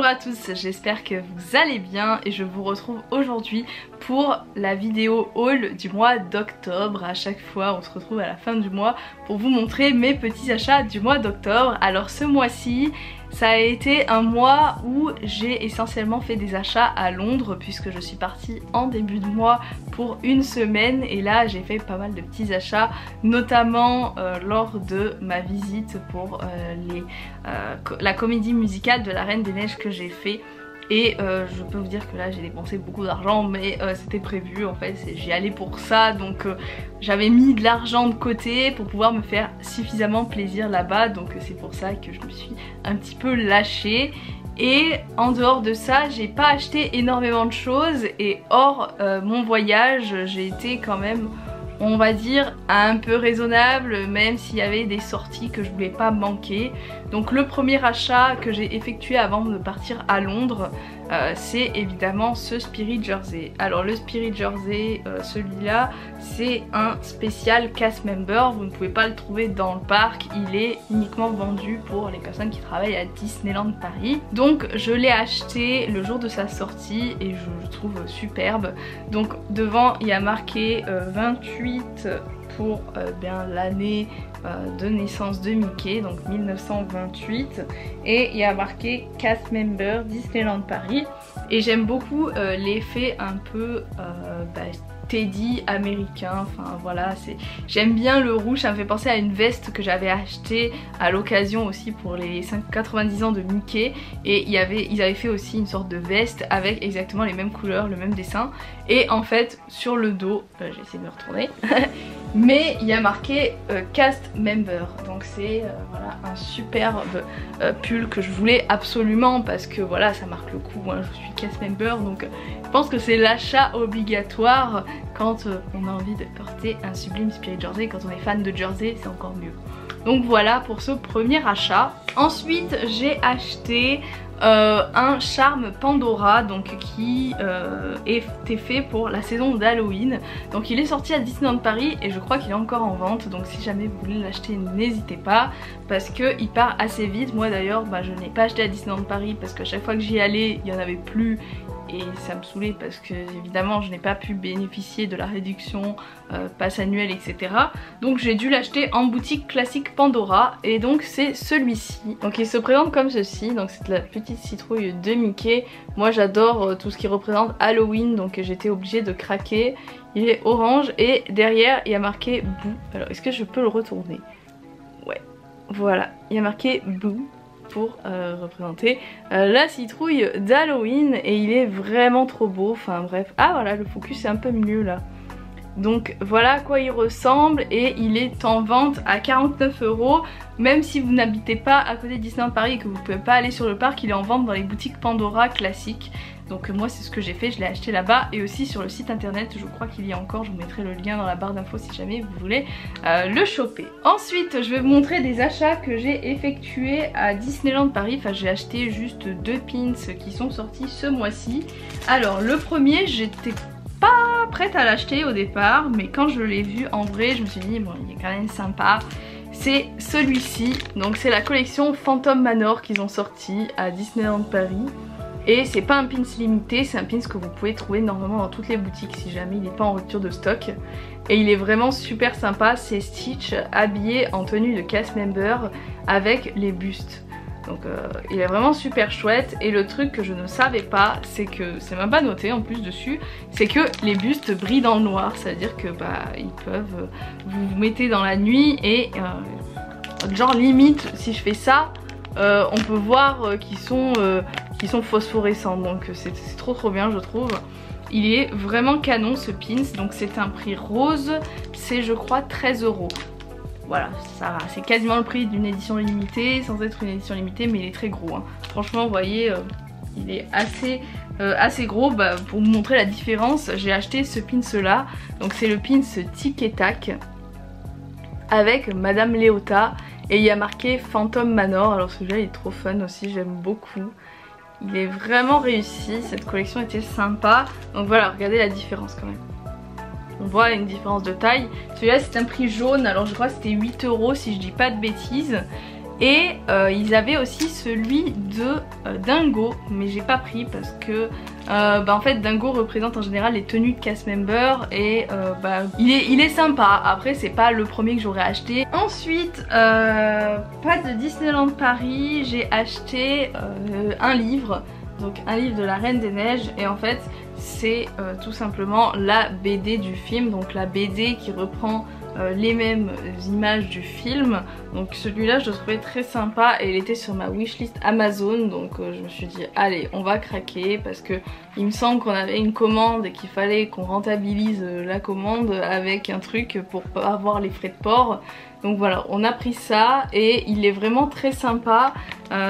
Bonjour à tous, j'espère que vous allez bien et je vous retrouve aujourd'hui pour la vidéo haul du mois d'octobre. À chaque fois on se retrouve à la fin du mois pour vous montrer mes petits achats du mois d'octobre. Alors ce mois-ci ça a été un mois où j'ai essentiellement fait des achats à Londres puisque je suis partie en début de mois pour une semaine et là j'ai fait pas mal de petits achats, notamment lors de ma visite pour la comédie musicale de la Reine des Neiges que j'ai fait. Et je peux vous dire que là j'ai dépensé beaucoup d'argent, mais c'était prévu en fait, j'y allais pour ça, donc j'avais mis de l'argent de côté pour pouvoir me faire suffisamment plaisir là-bas, donc c'est pour ça que je me suis un petit peu lâchée. Et en dehors de ça, j'ai pas acheté énormément de choses et hors mon voyage, j'ai été quand même, on va dire, un peu raisonnable, même s'il y avait des sorties que je voulais pas manquer. Donc le premier achat que j'ai effectué avant de partir à Londres, c'est évidemment ce Spirit Jersey. Alors le Spirit Jersey, celui-là, c'est un spécial cast member, vous ne pouvez pas le trouver dans le parc, il est uniquement vendu pour les personnes qui travaillent à Disneyland Paris. Donc je l'ai acheté le jour de sa sortie et je le trouve superbe. Donc devant il y a marqué 28 pour bien l'année de naissance de Mickey, donc 1928, et il y a marqué cast member Disneyland Paris. Et j'aime beaucoup l'effet un peu Teddy américain, enfin voilà, j'aime bien le rouge, ça me fait penser à une veste que j'avais achetée à l'occasion aussi pour les 90 ans de Mickey, et ils avaient fait aussi une sorte de veste avec exactement les mêmes couleurs, le même dessin, et en fait sur le dos, j'ai essayé de me retourner, mais il y a marqué cast member, donc c'est voilà, un superbe pull que je voulais absolument parce que voilà, ça marque le coup, hein, je suis cast member, donc je pense que c'est l'achat obligatoire quand on a envie de porter un sublime Spirit Jersey. Quand on est fan de Jersey, c'est encore mieux. Donc voilà pour ce premier achat. Ensuite j'ai acheté un charme Pandora, donc qui était fait pour la saison d'Halloween. Donc il est sorti à Disneyland Paris et je crois qu'il est encore en vente, donc si jamais vous voulez l'acheter n'hésitez pas parce qu'il part assez vite. Moi d'ailleurs je n'ai pas acheté à Disneyland Paris parce qu'à chaque fois que j'y allais il n'y en avait plus et ça me saoulait parce que évidemment je n'ai pas pu bénéficier de la réduction passe annuelle, etc. Donc j'ai dû l'acheter en boutique classique Pandora et donc c'est celui-ci. Donc il se présente comme ceci, donc c'est la petite citrouille de Mickey. Moi j'adore tout ce qui représente Halloween, donc j'étais obligée de craquer. Il est orange et derrière il y a marqué Boo. Alors est-ce que je peux le retourner? Ouais, voilà, il y a marqué Boo pour représenter la citrouille d'Halloween et il est vraiment trop beau, enfin bref. Ah voilà, le focus est un peu mieux là. Donc voilà à quoi il ressemble et il est en vente à 49 €. Même si vous n'habitez pas à côté de Disneyland Paris et que vous ne pouvez pas aller sur le parc, il est en vente dans les boutiques Pandora classiques. Donc moi c'est ce que j'ai fait, je l'ai acheté là-bas et aussi sur le site internet, je crois qu'il y a encore, je vous mettrai le lien dans la barre d'infos si jamais vous voulez le choper. Ensuite je vais vous montrer des achats que j'ai effectués à Disneyland Paris, enfin j'ai acheté juste 2 pins qui sont sortis ce mois-ci. Alors le premier, j'étais pas prête à l'acheter au départ, mais quand je l'ai vu en vrai je me suis dit bon il est quand même sympa. C'est celui-ci, donc c'est la collection Phantom Manor qu'ils ont sorti à Disneyland Paris. Et c'est pas un pins limité, c'est un pins que vous pouvez trouver normalement dans toutes les boutiques si jamais il n'est pas en rupture de stock. Et il est vraiment super sympa, c'est Stitch habillé en tenue de cast member avec les bustes. Donc il est vraiment super chouette et le truc que je ne savais pas, c'est que, c'est même pas noté en plus dessus, c'est que les bustes brillent dans le noir, c'est à dire que ils peuvent, vous mettez dans la nuit et genre limite si je fais ça, on peut voir qu'ils sont phosphorescents, donc c'est trop bien je trouve. Il est vraiment canon ce pins, donc c'est un prix rose, c'est je crois 13 €. Voilà, ça va, c'est quasiment le prix d'une édition limitée, sans être une édition limitée, mais il est très gros, hein. Franchement vous voyez, il est assez gros. Pour vous montrer la différence, j'ai acheté ce pins là, donc c'est le pins Tic et Tac avec Madame Léota et il y a marqué Phantom Manor. Alors celui-là il est trop fun aussi, j'aime beaucoup. Il est vraiment réussi, cette collection était sympa. Donc voilà, regardez la différence quand même. On voit une différence de taille. Celui-là c'est un prix jaune, alors je crois que c'était 8 € si je dis pas de bêtises. Et ils avaient aussi celui de Dingo, mais j'ai pas pris parce que en fait Dingo représente en général les tenues de cast member et il est sympa. Après c'est pas le premier que j'aurais acheté. Ensuite pas de Disneyland Paris, j'ai acheté un livre. Donc un livre de la Reine des Neiges, et en fait c'est tout simplement la BD du film, donc la BD qui reprend les mêmes images du film. Donc celui-là je le trouvais très sympa et il était sur ma wishlist Amazon, donc je me suis dit allez on va craquer, parce que il me semble qu'on avait une commande et qu'il fallait qu'on rentabilise la commande avec un truc pour pas avoir les frais de port. Donc voilà, on a pris ça et il est vraiment très sympa.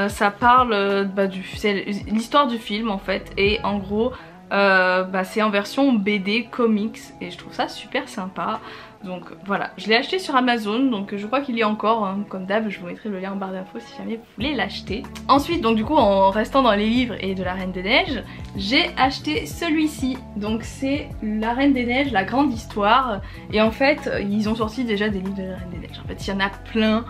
Ça parle c'est l'histoire du film en fait, et en gros c'est en version BD comics et je trouve ça super sympa. Donc voilà, je l'ai acheté sur Amazon, donc je crois qu'il y a encore, hein, comme d'hab, je vous mettrai le lien en barre d'infos si jamais vous voulez l'acheter. Ensuite, donc du coup, en restant dans les livres et de la Reine des Neiges, j'ai acheté celui-ci. Donc c'est la Reine des Neiges, la grande histoire. Et en fait, ils ont sorti déjà des livres de la Reine des Neiges. En fait, il y en a plein.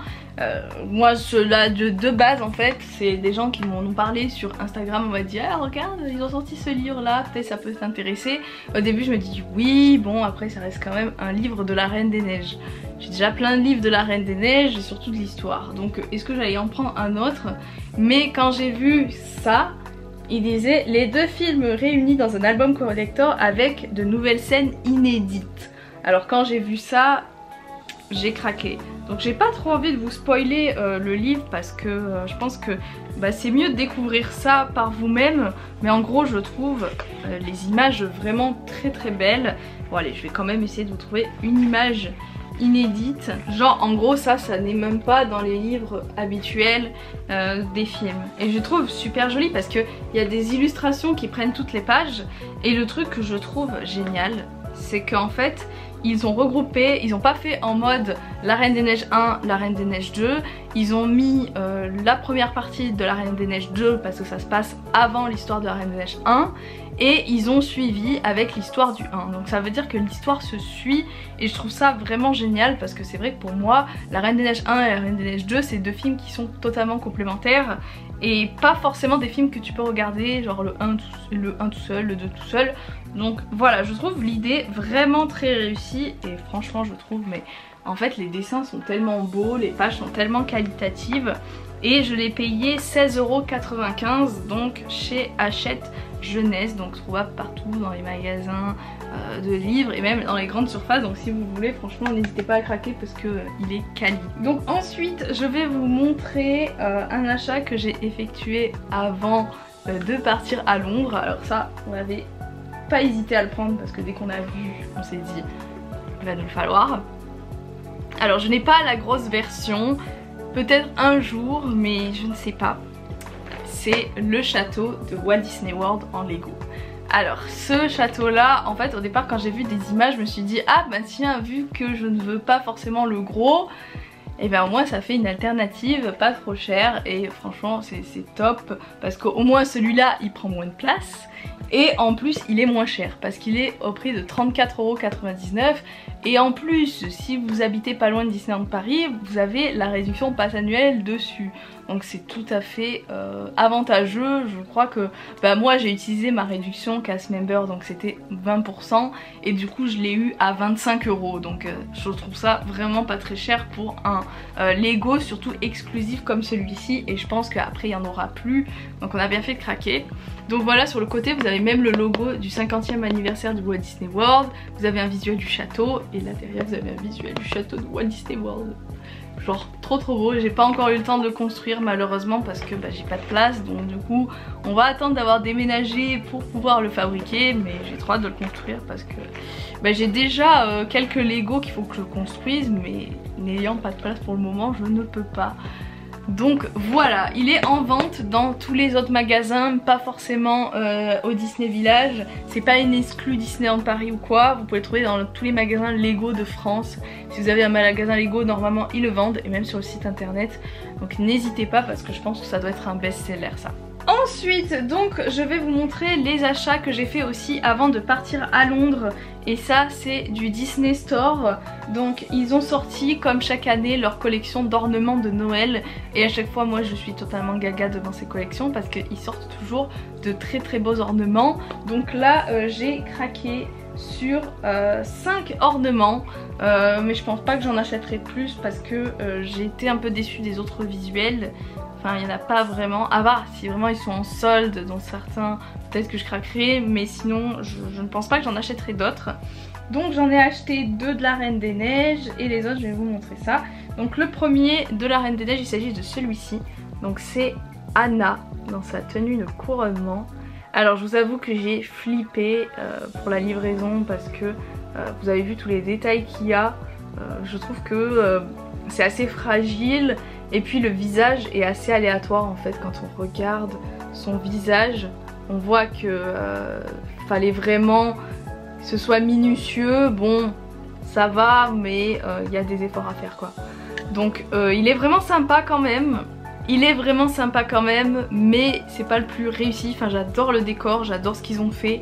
Moi ceux-là de base en fait c'est des gens qui m'en ont parlé sur Instagram, on va dire ah, regarde ils ont sorti ce livre là, peut-être ça peut t'intéresser. Au début je me dis oui, bon après ça reste quand même un livre de la Reine des Neiges. J'ai déjà plein de livres de la Reine des Neiges et surtout de l'histoire, donc est-ce que j'allais en prendre un autre? Mais quand j'ai vu ça, il disait les deux films réunis dans un album collector avec de nouvelles scènes inédites. Alors quand j'ai vu ça, j'ai craqué. Donc j'ai pas trop envie de vous spoiler le livre parce que je pense que c'est mieux de découvrir ça par vous-même. Mais en gros je trouve les images vraiment très très belles. Bon allez, je vais quand même essayer de vous trouver une image inédite. Genre en gros ça n'est même pas dans les livres habituels des films. Et je trouve super joli parce qu'il y a des illustrations qui prennent toutes les pages. Et le truc que je trouve génial, c'est qu'en fait ils ont regroupé, ils ont pas fait en mode la Reine des Neiges 1, la Reine des Neiges 2, ils ont mis la première partie de la Reine des Neiges 2 parce que ça se passe avant l'histoire de la Reine des Neiges 1, et ils ont suivi avec l'histoire du 1. Donc ça veut dire que l'histoire se suit et je trouve ça vraiment génial parce que c'est vrai que pour moi la Reine des Neiges 1 et la Reine des Neiges 2 c'est deux films qui sont totalement complémentaires et pas forcément des films que tu peux regarder genre le 1 tout seul, le 2 tout seul. Donc voilà, je trouve l'idée vraiment très réussie et franchement je trouve, mais en fait les dessins sont tellement beaux, les pages sont tellement qualitatives et je l'ai payé 16,95 € donc chez Hachette Jeunesse, donc trouvable partout dans les magasins de livres et même dans les grandes surfaces. Donc si vous voulez, franchement n'hésitez pas à craquer parce que il est quali. Donc ensuite je vais vous montrer un achat que j'ai effectué avant de partir à Londres. Alors ça on avait pas hésité à le prendre parce que dès qu'on a vu on s'est dit il va nous le falloir. Alors je n'ai pas la grosse version, peut-être un jour mais je ne sais pas. C'est le château de Walt Disney World en Lego. Alors ce château là, en fait au départ quand j'ai vu des images je me suis dit ah bah tiens, vu que je ne veux pas forcément le gros, et bien au moins ça fait une alternative pas trop chère et franchement c'est top parce qu'au moins celui-là il prend moins de place et en plus il est moins cher parce qu'il est au prix de 34,99 € et en plus si vous habitez pas loin de Disneyland Paris vous avez la réduction passe annuelle dessus, donc c'est tout à fait avantageux. Je crois que moi j'ai utilisé ma réduction cast member donc c'était 20% et du coup je l'ai eu à 25 €, donc je trouve ça vraiment pas très cher pour un Lego surtout exclusif comme celui-ci et je pense qu'après il n'y en aura plus, donc on a bien fait de craquer. Donc voilà, sur le côté vous avez même le logo du 50e anniversaire du Walt Disney World, vous avez un visuel du château et là derrière vous avez un visuel du château de Walt Disney World. Genre trop beau. J'ai pas encore eu le temps de le construire malheureusement parce que j'ai pas de place, donc du coup on va attendre d'avoir déménagé pour pouvoir le fabriquer, mais j'ai trop hâte de le construire parce que j'ai déjà quelques Lego qu'il faut que je construise, mais n'ayant pas de place pour le moment je ne peux pas. Donc voilà, il est en vente dans tous les autres magasins, pas forcément au Disney Village. C'est pas une exclue Disneyland Paris ou quoi, vous pouvez le trouver dans tous les magasins Lego de France. Si vous avez un magasin Lego, normalement ils le vendent et même sur le site internet. Donc n'hésitez pas parce que je pense que ça doit être un best-seller ça. Ensuite, donc, je vais vous montrer les achats que j'ai fait aussi avant de partir à Londres. Et ça, c'est du Disney Store. Donc, ils ont sorti, comme chaque année, leur collection d'ornements de Noël. Et à chaque fois, moi, je suis totalement gaga devant ces collections parce qu'ils sortent toujours de très beaux ornements. Donc là, j'ai craqué sur 5 ornements. Mais je pense pas que j'en achèterai plus parce que j'ai été un peu déçue des autres visuels. Enfin, il n'y en a pas vraiment. À part si vraiment ils sont en solde, dans certains, peut-être que je craquerai. Mais sinon, je ne pense pas que j'en achèterai d'autres. Donc j'en ai acheté 2 de la Reine des Neiges. Et les autres, je vais vous montrer ça. Donc le premier de la Reine des Neiges, il s'agit de celui-ci. Donc c'est Anna dans sa tenue de couronnement. Alors je vous avoue que j'ai flippé pour la livraison parce que vous avez vu tous les détails qu'il y a. Je trouve que c'est assez fragile. Et puis le visage est assez aléatoire en fait. Quand on regarde son visage, on voit que fallait vraiment que ce soit minutieux. Bon, ça va, mais il y a des efforts à faire quoi. Donc il est vraiment sympa quand même. Mais c'est pas le plus réussi. Enfin, j'adore le décor, j'adore ce qu'ils ont fait.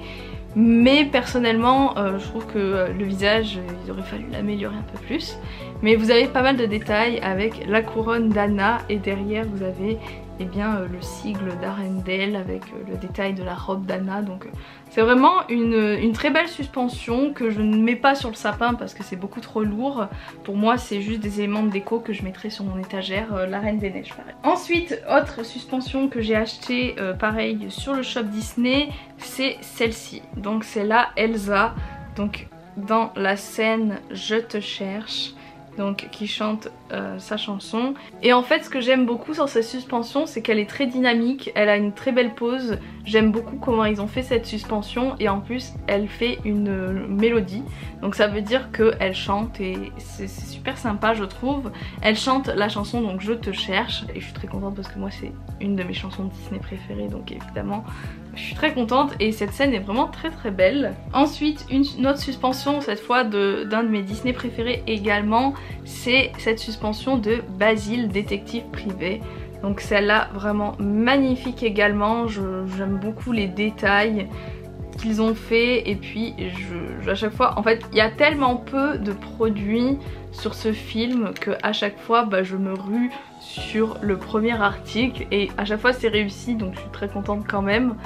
Mais personnellement, je trouve que le visage, il aurait fallu l'améliorer un peu plus. Mais vous avez pas mal de détails avec la couronne d'Anna et derrière vous avez eh bien, le sigle d'Arendelle avec le détail de la robe d'Anna. Donc c'est vraiment une très belle suspension que je ne mets pas sur le sapin parce que c'est beaucoup trop lourd. Pour moi c'est juste des éléments de déco que je mettrai sur mon étagère, la Reine des Neiges pareil. Ensuite, autre suspension que j'ai acheté pareil sur le shop Disney, c'est celle-ci. Donc c'est la Elsa, donc dans la scène Je te cherche. Donc qui chante sa chanson. Et en fait ce que j'aime beaucoup sur cette suspension, c'est qu'elle est très dynamique, elle a une très belle pose. J'aime beaucoup comment ils ont fait cette suspension et en plus elle fait une mélodie. Donc ça veut dire qu'elle chante et c'est super sympa je trouve. Elle chante la chanson donc Je te cherche et je suis très contente parce que moi c'est une de mes chansons de Disney préférées, donc évidemment je suis très contente et cette scène est vraiment très belle. Ensuite une autre suspension, cette fois d'un de mes Disney préférés également, c'est cette suspension de Basile, détective privé. Donc celle-là vraiment magnifique également, j'aime beaucoup les détails qu'ils ont fait et puis à chaque fois, en fait il y a tellement peu de produits sur ce film que à chaque fois je me rue sur le premier article et à chaque fois c'est réussi, donc je suis très contente quand même.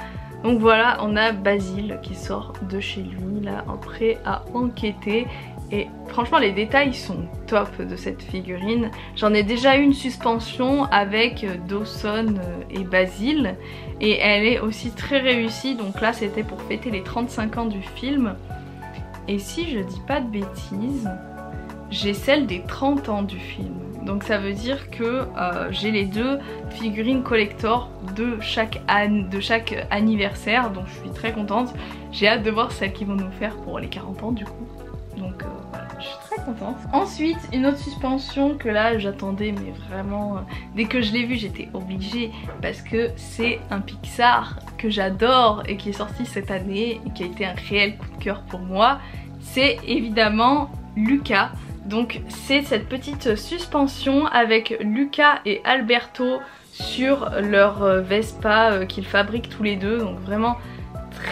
Donc voilà, on a Basile qui sort de chez lui là, prêt à enquêter. Et franchement les détails sont top de cette figurine. J'en ai déjà eu une suspension avec Dawson et Basile et elle est aussi très réussie. Donc là c'était pour fêter les 35 ans du film. Et si je dis pas de bêtises, j'ai celle des 30 ans du film. Donc ça veut dire que j'ai les 2 figurines collector de chaque anniversaire. Donc je suis très contente. J'ai hâte de voir celles qu'ils vont nous faire pour les 40 ans du coup. Donc voilà, je suis très contente. Ensuite, une autre suspension que là j'attendais mais vraiment dès que je l'ai vue j'étais obligée parce que c'est un Pixar que j'adore et qui est sorti cette année et qui a été un réel coup de cœur pour moi. C'est évidemment Luca. Donc c'est cette petite suspension avec Luca et Alberto sur leur Vespa qu'ils fabriquent tous les deux. Donc vraiment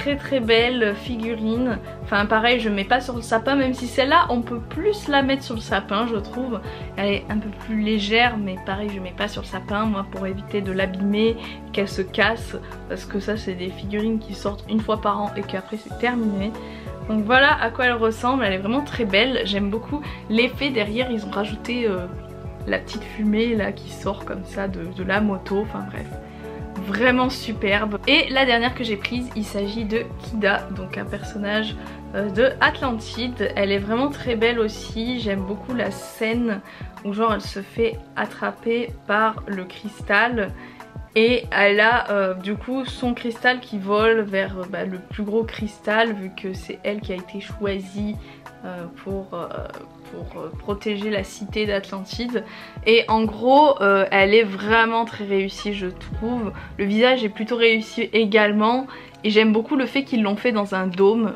très belle figurine. Enfin pareil, je mets pas sur le sapin, même si celle-là on peut plus la mettre sur le sapin je trouve. Elle est un peu plus légère mais pareil je mets pas sur le sapin moi pour éviter de l'abîmer, qu'elle se casse. Parce que ça c'est des figurines qui sortent une fois par an et qu'après c'est terminé. Donc voilà à quoi elle ressemble, elle est vraiment très belle. J'aime beaucoup l'effet derrière, ils ont rajouté la petite fumée là qui sort comme ça de la moto, enfin bref. Vraiment superbe. Et la dernière que j'ai prise, il s'agit de Kida, donc un personnage de Atlantide. Elle est vraiment très belle aussi, j'aime beaucoup la scène où genre elle se fait attraper par le cristal. Et elle a du coup son cristal qui vole vers le plus gros cristal vu que c'est elle qui a été choisie pour protéger la cité d'Atlantide. Et en gros elle est vraiment très réussie je trouve. Le visage est plutôt réussi également et j'aime beaucoup le fait qu'ils l'ont fait dans un dôme.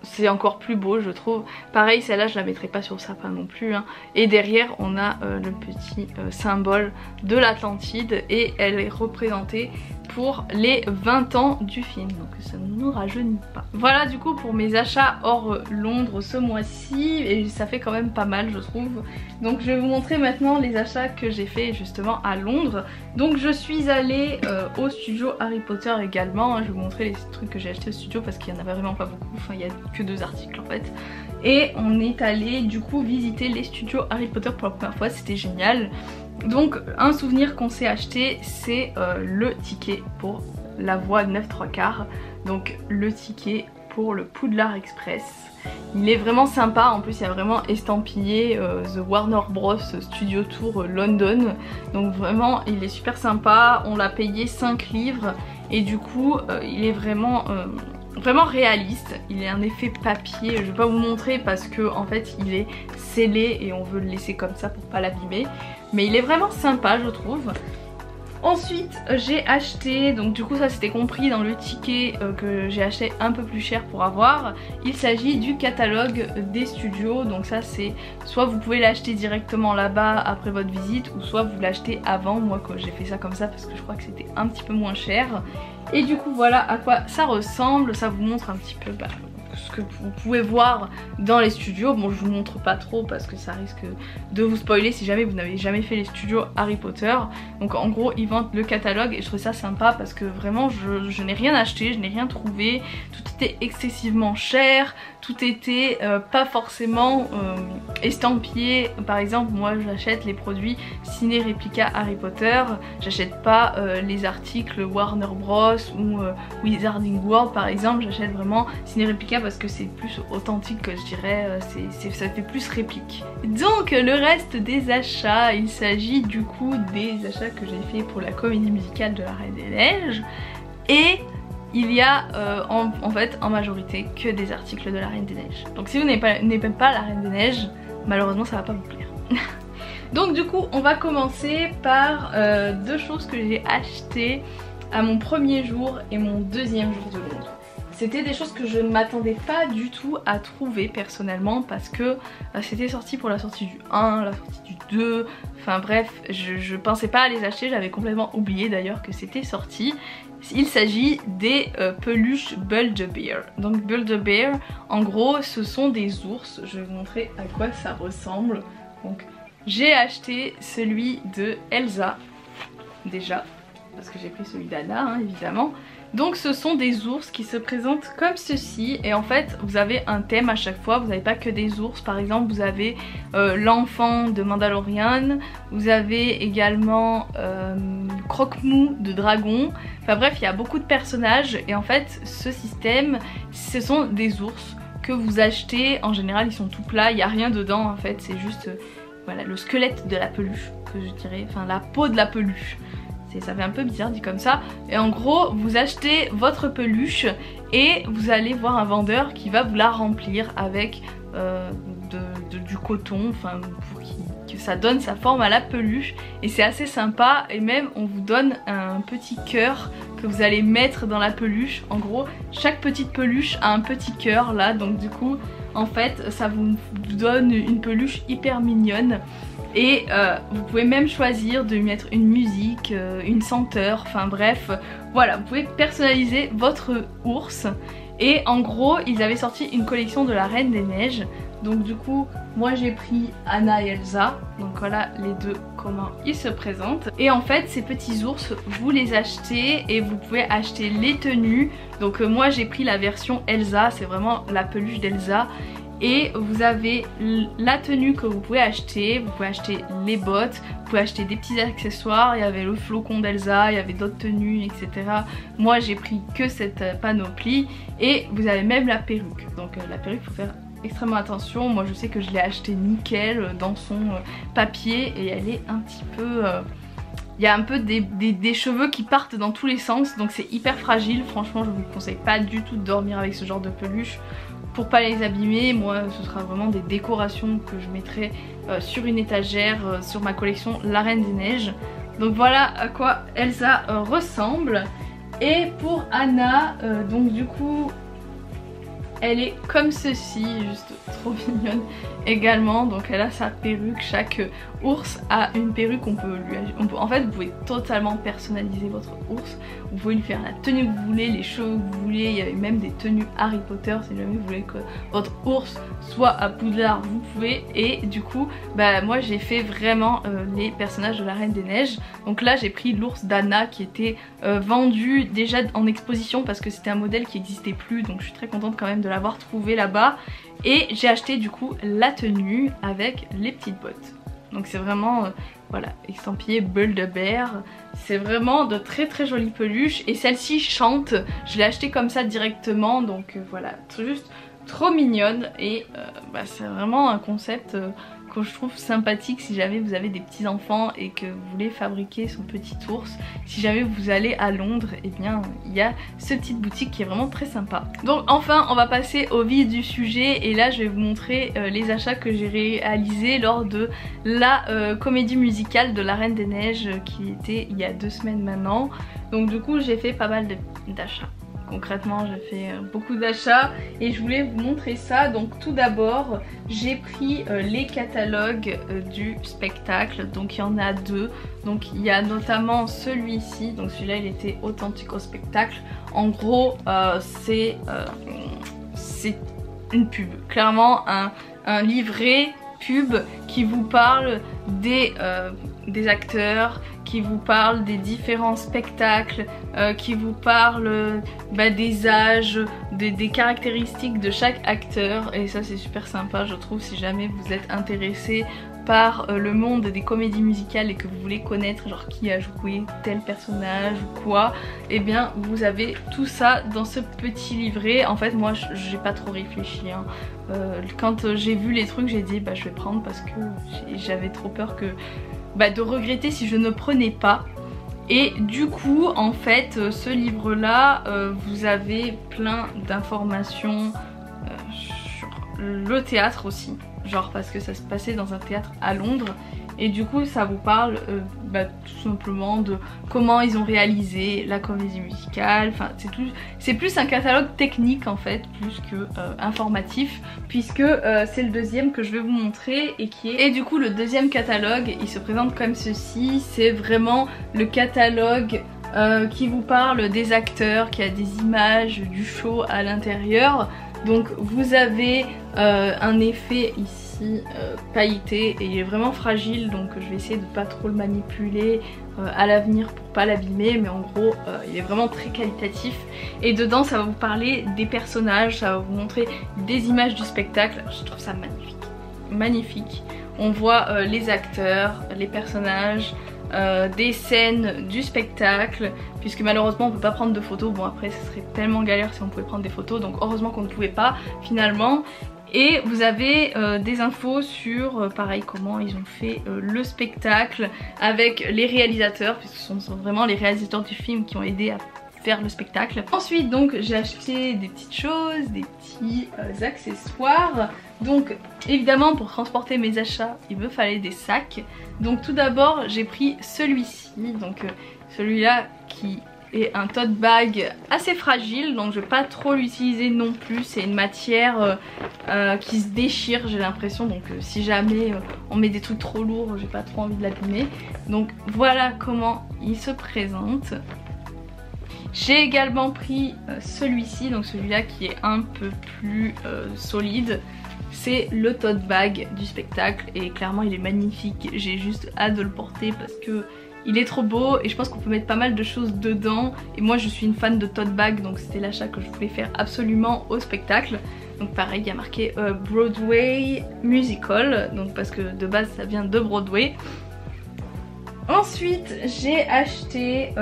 C'est encore plus beau je trouve. Pareil celle-là je la mettrai pas sur le sapin non plus hein. Et derrière on a le petit symbole de l'Atlantide et elle est représentée pour les 20 ans du film, donc ça ne nous rajeunit pas. Voilà du coup pour mes achats hors Londres ce mois-ci, et ça fait quand même pas mal je trouve. Donc je vais vous montrer maintenant les achats que j'ai fait justement à Londres. Donc je suis allée au studio Harry Potter également, je vais vous montrer les trucs que j'ai acheté au studio parce qu'il n'y en avait vraiment pas beaucoup, enfin il n'y a que 2 articles en fait. Et on est allé du coup visiter les studios Harry Potter pour la première fois, c'était génial. Donc un souvenir qu'on s'est acheté, c'est le ticket pour la voie 9 3/4, donc le ticket pour le Poudlard Express. Il est vraiment sympa, en plus il y a vraiment estampillé The Warner Bros Studio Tour London, donc vraiment il est super sympa. On l'a payé 5 livres et du coup il est vraiment réaliste. Il est un effet papier, je vais pas vous montrer parce que en fait il est scellé et on veut le laisser comme ça pour pas l'abîmer, mais il est vraiment sympa je trouve. Ensuite j'ai acheté, donc du coup ça c'était compris dans le ticket que j'ai acheté un peu plus cher pour avoir. Il s'agit du catalogue des studios, donc ça c'est soit vous pouvez l'acheter directement là-bas après votre visite, ou soit vous l'achetez avant. Moi j'ai fait ça comme ça parce que je crois que c'était un petit peu moins cher. Et du coup voilà à quoi ça ressemble, ça vous montre un petit peu ce que vous pouvez voir dans les studios. Bon je vous montre pas trop parce que ça risque de vous spoiler si jamais vous n'avez jamais fait les studios Harry Potter. Donc en gros ils vendent le catalogue et je trouve ça sympa parce que vraiment je n'ai rien acheté, je n'ai rien trouvé, tout était excessivement cher, tout était pas forcément estampillé. Par exemple moi j'achète les produits Ciné Réplica Harry Potter, j'achète pas les articles Warner Bros ou Wizarding World par exemple, j'achète vraiment Ciné Réplica parce que c'est plus authentique, que je dirais, ça fait plus réplique. Donc le reste des achats, il s'agit du coup des achats que j'ai fait pour la comédie musicale de la Reine des Neiges, et il y a en fait en majorité que des articles de la Reine des Neiges. Donc si vous n'aimez pas la Reine des Neiges, malheureusement ça va pas vous plaire. Donc du coup on va commencer par 2 choses que j'ai achetées à mon premier jour et mon deuxième jour de Londres. C'était des choses que je ne m'attendais pas du tout à trouver personnellement parce que c'était sorti pour la sortie du 1, la sortie du 2, enfin bref, je pensais pas à les acheter, j'avais complètement oublié d'ailleurs que c'était sorti. Il s'agit des peluches Build-A-Bear. Donc Build-A-Bear, en gros ce sont des ours, je vais vous montrer à quoi ça ressemble. Donc j'ai acheté celui de Elsa déjà, parce que j'ai pris celui d'Anna hein, évidemment. Donc ce sont des ours qui se présentent comme ceci, et en fait vous avez un thème à chaque fois, vous n'avez pas que des ours. Par exemple vous avez l'enfant de Mandalorian, vous avez également Croque-Mou de dragon, enfin bref il y a beaucoup de personnages. Et en fait ce système, ce sont des ours que vous achetez, en général ils sont tout plats, il n'y a rien dedans en fait, c'est juste voilà, le squelette de la peluche que je dirais, enfin la peau de la peluche. Ça fait un peu bizarre dit comme ça. Et en gros vous achetez votre peluche et vous allez voir un vendeur qui va vous la remplir avec du coton, enfin pour que ça donne sa forme à la peluche. Et c'est assez sympa, et même on vous donne un petit cœur que vous allez mettre dans la peluche. En gros chaque petite peluche a un petit cœur là, donc du coup en fait ça vous donne une peluche hyper mignonne. Et vous pouvez même choisir de mettre une musique, une senteur, enfin bref, voilà, vous pouvez personnaliser votre ours. Et en gros, ils avaient sorti une collection de la Reine des Neiges. Donc du coup, moi j'ai pris Anna et Elsa. Donc voilà les deux, comment ils se présentent. Et en fait, ces petits ours, vous les achetez et vous pouvez acheter les tenues. Donc moi j'ai pris la version Elsa, c'est vraiment la peluche d'Elsa. Et vous avez la tenue que vous pouvez acheter les bottes, vous pouvez acheter des petits accessoires. Il y avait le flocon d'Elsa, il y avait d'autres tenues, etc. Moi j'ai pris que cette panoplie, et vous avez même la perruque. Donc la perruque, il faut faire extrêmement attention. Moi je sais que je l'ai achetée nickel dans son papier, et elle est un petit peu... il y a un peu des cheveux qui partent dans tous les sens, donc c'est hyper fragile. Franchement je vous conseille pas du tout de dormir avec ce genre de peluche pour pas les abîmer. Moi ce sera vraiment des décorations que je mettrai sur une étagère sur ma collection La Reine des Neiges. Donc voilà à quoi Elsa ressemble. Et pour Anna, donc du coup elle est comme ceci, juste trop mignonne également. Donc elle a sa perruque, chaque ours a une perruque, en fait vous pouvez totalement personnaliser votre ours. Vous pouvez lui faire la tenue que vous voulez, les cheveux que vous voulez, il y a même des tenues Harry Potter si jamais vous voulez que votre ours soit à Poudlard, vous pouvez. Et du coup bah moi j'ai fait vraiment les personnages de la Reine des Neiges. Donc là j'ai pris l'ours d'Anna qui était vendu déjà en exposition parce que c'était un modèle qui n'existait plus, donc je suis très contente quand même de l'avoir trouvé là-bas. Et j'ai acheté du coup la tenue avec les petites bottes. Donc c'est vraiment voilà, estampillé Build-A-Bear. C'est vraiment de très très jolies peluches. Et celle-ci chante, je l'ai achetée comme ça directement. Donc voilà, juste trop mignonne. Et bah, c'est vraiment un concept que je trouve sympathique si jamais vous avez des petits enfants et que vous voulez fabriquer son petit ours. Si jamais vous allez à Londres, et bien il y a cette petite boutique qui est vraiment très sympa. Donc enfin on va passer au vif du sujet, et là je vais vous montrer les achats que j'ai réalisés lors de la comédie musicale de la Reine des Neiges qui était il y a 2 semaines maintenant. Donc du coup j'ai fait pas mal d'achats. Concrètement j'ai fait beaucoup d'achats et je voulais vous montrer ça. Donc tout d'abord j'ai pris les catalogues du spectacle. Donc il y en a 2. Donc il y a notamment celui-ci. Donc celui-là il était authentique au spectacle. En gros c'est une pub. Clairement un livret pub qui vous parle des acteurs, qui vous parle des différents spectacles, qui vous parle des âges, des caractéristiques de chaque acteur. Et ça c'est super sympa je trouve, si jamais vous êtes intéressé par le monde des comédies musicales et que vous voulez connaître genre qui a joué tel personnage ou quoi, et bien vous avez tout ça dans ce petit livret. En fait moi j'ai pas trop réfléchi hein. Quand j'ai vu les trucs j'ai dit bah je vais prendre parce que j'avais trop peur que de regretter si je ne prenais pas. Et du coup en fait ce livre là vous avez plein d'informations sur le théâtre aussi, genre parce que ça se passait dans un théâtre à Londres. Et du coup ça vous parle tout simplement de comment ils ont réalisé la comédie musicale. Enfin c'est plus un catalogue technique en fait, plus que informatif, puisque c'est le deuxième que je vais vous montrer et qui est... Et du coup le deuxième catalogue il se présente comme ceci. C'est vraiment le catalogue qui vous parle des acteurs, qui a des images du show à l'intérieur. Donc vous avez un effet ici pailleté et il est vraiment fragile, donc je vais essayer de pas trop le manipuler à l'avenir pour pas l'abîmer, mais en gros il est vraiment très qualitatif. Et dedans ça va vous parler des personnages, ça va vous montrer des images du spectacle. Je trouve ça magnifique. On voit les acteurs, les personnages, des scènes du spectacle, puisque malheureusement on peut pas prendre de photos. Bon après ce serait tellement galère si on pouvait prendre des photos, donc heureusement qu'on ne pouvait pas finalement. Et vous avez des infos sur pareil comment ils ont fait le spectacle avec les réalisateurs, puisque ce sont vraiment les réalisateurs du film qui ont aidé à faire le spectacle. Ensuite donc j'ai acheté des petites choses, des petits accessoires. Donc évidemment pour transporter mes achats il me fallait des sacs. Donc tout d'abord j'ai pris celui-ci, donc celui-là qui est un tote bag assez fragile, donc je vais pas trop l'utiliser non plus. C'est une matière qui se déchire j'ai l'impression, donc si jamais on met des trucs trop lourds j'ai pas trop envie de l'abîmer. Donc voilà comment il se présente. J'ai également pris celui-ci, donc celui-là qui est un peu plus solide. C'est le tote bag du spectacle et clairement il est magnifique. J'ai juste hâte de le porter parce que il est trop beau et je pense qu'on peut mettre pas mal de choses dedans. Et moi je suis une fan de tote bag, donc c'était l'achat que je voulais faire absolument au spectacle. Donc pareil il y a marqué Broadway Musical, donc parce que de base ça vient de Broadway. Ensuite j'ai acheté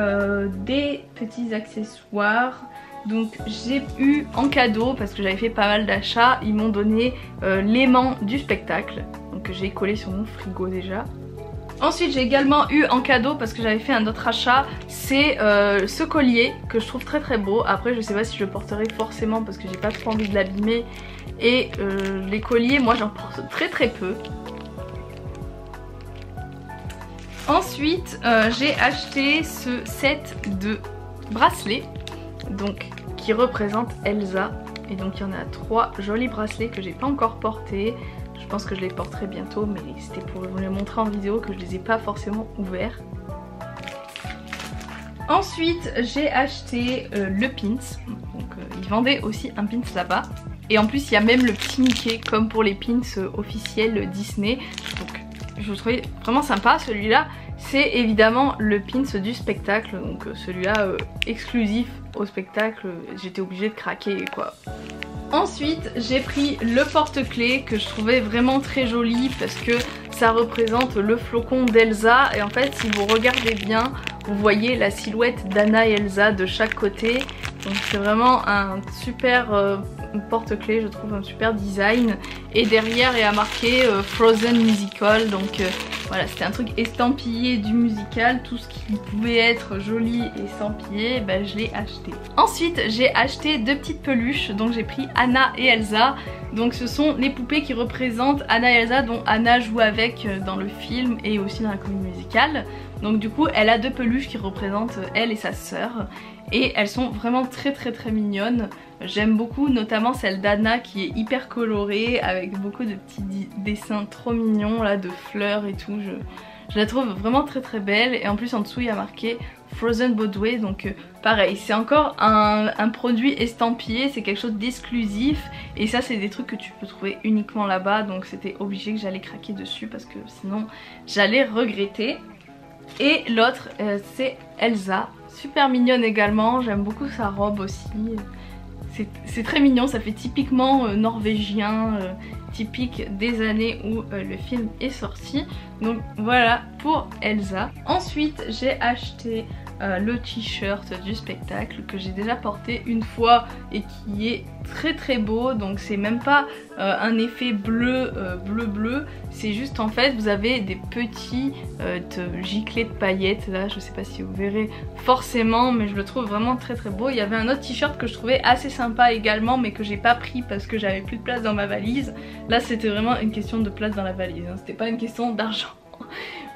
des petits accessoires. Donc j'ai eu en cadeau, parce que j'avais fait pas mal d'achats, ils m'ont donné l'aimant du spectacle, donc j'ai collé sur mon frigo déjà. Ensuite j'ai également eu en cadeau, parce que j'avais fait un autre achat, c'est ce collier que je trouve très très beau. Après je sais pas si je le porterai forcément parce que j'ai pas trop envie de l'abîmer. Et les colliers moi j'en porte très très peu. Ensuite j'ai acheté ce set de bracelets, donc qui représente Elsa. et donc il y en a 3 jolis bracelets que j'ai pas encore portés. Je pense que je les porterai bientôt, mais c'était pour vous les montrer en vidéo que je les ai pas forcément ouverts. Ensuite j'ai acheté le pins, donc ils vendaient aussi un pins là-bas. Et en plus il y a même le petit Mickey comme pour les pins officiels Disney. Donc je le trouvais vraiment sympa. Celui-là c'est évidemment le pins du spectacle, donc celui-là exclusif au spectacle. J'étais obligée de craquer quoi. Ensuite j'ai pris le porte-clés que je trouvais vraiment très joli parce que ça représente le flocon d'Elsa. Et en fait si vous regardez bien, vous voyez la silhouette d'Anna et Elsa de chaque côté. Donc c'est vraiment un super porte-clés, je trouve un super design. Et derrière il y a marqué Frozen Musical, donc voilà, c'était un truc estampillé du musical. Tout ce qui pouvait être joli et estampillé, bah, je l'ai acheté. Ensuite j'ai acheté 2 petites peluches, donc j'ai pris Anna et Elsa. Donc ce sont les poupées qui représentent Anna et Elsa, dont Anna joue avec dans le film et aussi dans la comédie musicale. Donc du coup elle a 2 peluches qui représentent elle et sa sœur. Et elles sont vraiment très mignonnes. J'aime beaucoup notamment celle d'Anna qui est hyper colorée avec beaucoup de petits dessins trop mignons là, de fleurs et tout. Je la trouve vraiment très belle. Et en plus en dessous il y a marqué Frozen Broadway, donc pareil c'est encore un produit estampillé, c'est quelque chose d'exclusif. Et ça c'est des trucs que tu peux trouver uniquement là-bas, donc c'était obligé que j'allais craquer dessus parce que sinon j'allais regretter. Et l'autre c'est Elsa, super mignonne également, j'aime beaucoup sa robe aussi. C'est très mignon, ça fait typiquement norvégien, typique des années où le film est sorti. Donc voilà pour Elsa. Ensuite j'ai acheté le t-shirt du spectacle que j'ai déjà porté une fois et qui est très beau. Donc c'est même pas un effet bleu, c'est juste en fait vous avez des petits giclées de paillettes là, je sais pas si vous verrez forcément, mais je le trouve vraiment très beau. Il y avait un autre t-shirt que je trouvais assez sympa également mais que j'ai pas pris parce que j'avais plus de place dans ma valise. Là c'était vraiment une question de place dans la valise, hein. C'était pas une question d'argent.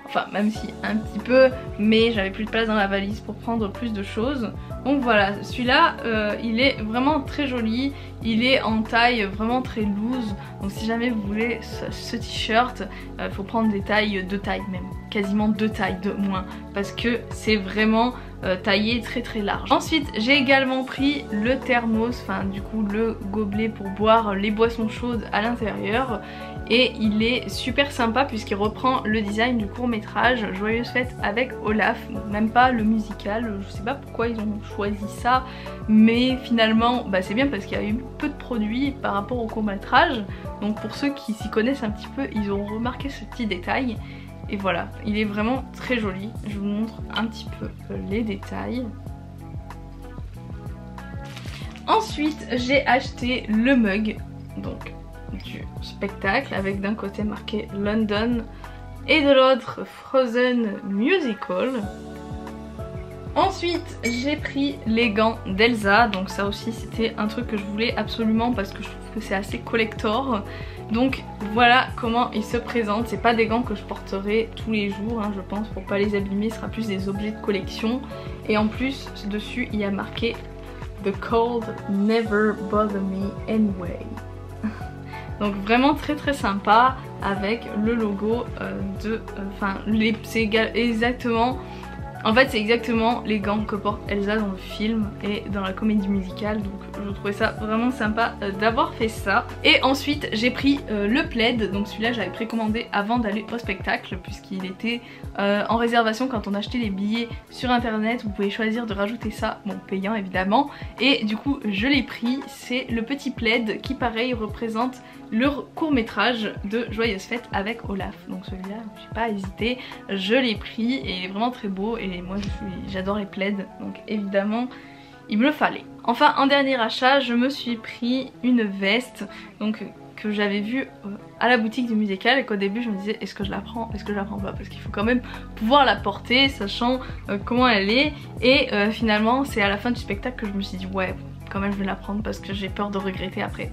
Enfin même si un petit peu, mais j'avais plus de place dans la valise pour prendre plus de choses. Donc voilà, celui-là il est vraiment très joli. Il est en taille vraiment très loose. Donc si jamais vous voulez ce t-shirt, il faut prendre des tailles, 2 tailles même. Quasiment 2 tailles de moins. Parce que c'est vraiment taillé très large. Ensuite j'ai également pris le thermos, enfin du coup le gobelet pour boire les boissons chaudes à l'intérieur. Et il est super sympa puisqu'il reprend le design du court-métrage Joyeuse Fête avec Olaf, même pas le musical. Je sais pas pourquoi ils ont choisi ça, mais finalement bah, c'est bien parce qu'il y a eu peu de produits par rapport au court-métrage. Donc pour ceux qui s'y connaissent un petit peu, ils ont remarqué ce petit détail. Et voilà, il est vraiment très joli. Je vous montre un petit peu les détails. Ensuite j'ai acheté le mug, donc du spectacle, avec d'un côté marqué London et de l'autre Frozen Musical. Ensuite j'ai pris les gants d'Elsa, donc ça aussi c'était un truc que je voulais absolument parce que je trouve que c'est assez collector. Donc voilà comment ils se présentent. C'est pas des gants que je porterai tous les jours hein, je pense, pour pas les abîmer, ce sera plus des objets de collection. Et en plus dessus il y a marqué The cold never bother me anyway. Donc vraiment très sympa avec le logo de... Enfin c'est exactement... En fait c'est exactement les gants que porte Elsa dans le film et dans la comédie musicale. Donc je trouvais ça vraiment sympa d'avoir fait ça. Et ensuite j'ai pris le plaid. Donc celui-là j'avais précommandé avant d'aller au spectacle puisqu'il était en réservation quand on achetait les billets sur internet. Vous pouvez choisir de rajouter ça, bon payant évidemment. Et du coup je l'ai pris. C'est le petit plaid qui pareil représente le court-métrage de Joyeuse Fête avec Olaf. Donc celui-là j'ai pas hésité, je l'ai pris et il est vraiment très beau. Et moi j'adore les plaids, donc évidemment il me le fallait. Enfin en dernier achat je me suis pris une veste donc que j'avais vue à la boutique du musical et qu'au début je me disais est-ce que je la prends, est-ce que je la prends pas, parce qu'il faut quand même pouvoir la porter sachant comment elle est. Et finalement c'est à la fin du spectacle que je me suis dit ouais quand même je vais la prendre parce que j'ai peur de regretter après.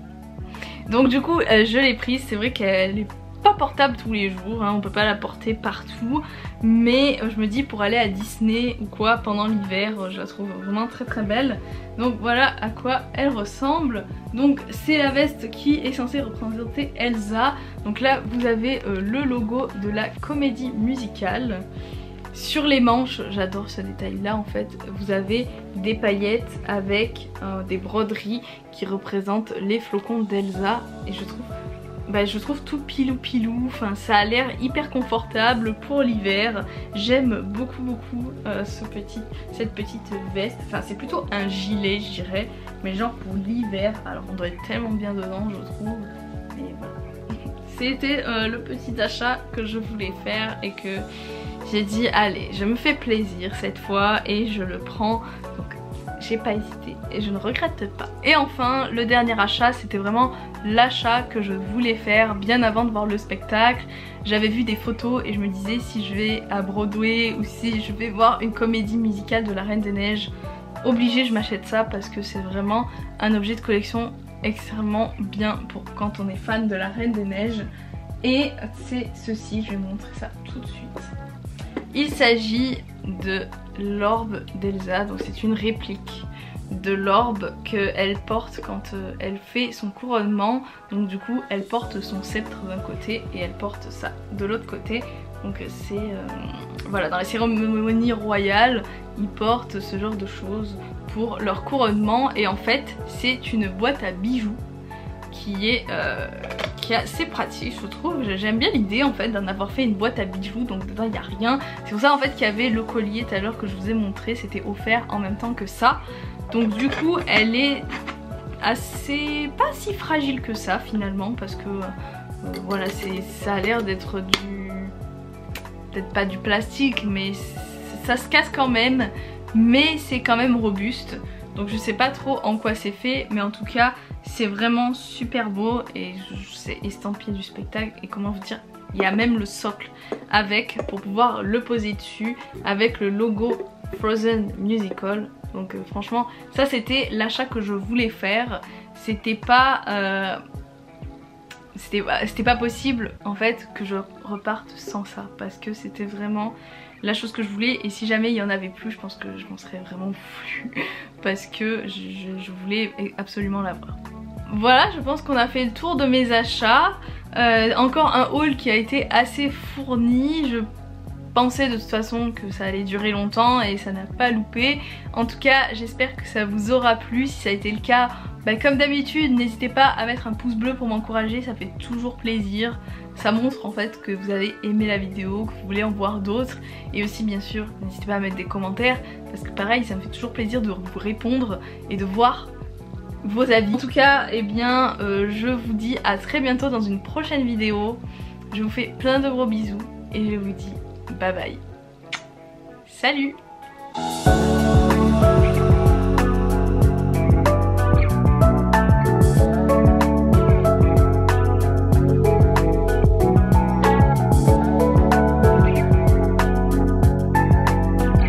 Donc du coup je l'ai prise. C'est vrai qu'elle est pas portable tous les jours, hein, on peut pas la porter partout, mais je me dis pour aller à Disney ou quoi pendant l'hiver, je la trouve vraiment très très belle. Donc voilà à quoi elle ressemble. Donc c'est la veste qui est censée représenter Elsa. Donc là vous avez le logo de la comédie musicale. Sur les manches, j'adore ce détail là en fait, vous avez des paillettes avec des broderies qui représentent les flocons d'Elsa et je trouve tout pilou pilou, enfin ça a l'air hyper confortable pour l'hiver. J'aime beaucoup cette petite veste, enfin c'est plutôt un gilet je dirais, mais genre pour l'hiver, alors on doit être tellement bien dedans je trouve, et voilà. C'était le petit achat que je voulais faire et que j'ai dit allez je me fais plaisir cette fois et je le prends, donc j'ai pas hésité et je ne regrette pas. Et enfin le dernier achat, c'était vraiment l'achat que je voulais faire bien avant de voir le spectacle. J'avais vu des photos et je me disais si je vais à Broadway ou si je vais voir une comédie musicale de la Reine des Neiges, obligée je m'achète ça parce que c'est vraiment un objet de collection extrêmement bien pour quand on est fan de la Reine des Neiges. Et c'est ceci, je vais vous montrer ça tout de suite. Il s'agit de l'orbe d'Elsa, donc c'est une réplique de l'orbe qu'elle porte quand elle fait son couronnement. Donc du coup elle porte son sceptre d'un côté et elle porte ça de l'autre côté. Donc c'est voilà, dans les cérémonies royales ils portent ce genre de choses pour leur couronnement. Et en fait c'est une boîte à bijoux qui est assez pratique je trouve. J'aime bien l'idée en fait d'en avoir fait une boîte à bijoux, donc dedans il n'y a rien. C'est pour ça en fait qu'il y avait le collier tout à l'heure que je vous ai montré, c'était offert en même temps que ça. Donc du coup elle est assez pas si fragile que ça finalement, parce que voilà, ça a l'air d'être peut-être pas du plastique, mais ça se casse quand même, mais c'est quand même robuste. Donc je sais pas trop en quoi c'est fait, mais en tout cas c'est vraiment super beau et c'est estampillé du spectacle. Et comment vous dire, il y a même le socle avec pour pouvoir le poser dessus avec le logo Frozen Musical. Donc franchement ça c'était l'achat que je voulais faire. C'était pas possible en fait que je reparte sans ça, parce que c'était vraiment la chose que je voulais. Et si jamais il y en avait plus, je pense que je m'en serais vraiment voulu parce que je voulais absolument l'avoir. Voilà, je pense qu'on a fait le tour de mes achats. Encore un haul qui a été assez fourni. Je pensais de toute façon que ça allait durer longtemps et ça n'a pas loupé. En tout cas j'espère que ça vous aura plu. Si ça a été le cas, comme d'habitude n'hésitez pas à mettre un pouce bleu pour m'encourager, ça fait toujours plaisir. Ça montre en fait que vous avez aimé la vidéo, que vous voulez en voir d'autres. Et aussi bien sûr n'hésitez pas à mettre des commentaires, parce que pareil ça me fait toujours plaisir de vous répondre et de voir vos avis. En tout cas je vous dis à très bientôt dans une prochaine vidéo. Je vous fais plein de gros bisous et je vous dis bye bye. Salut!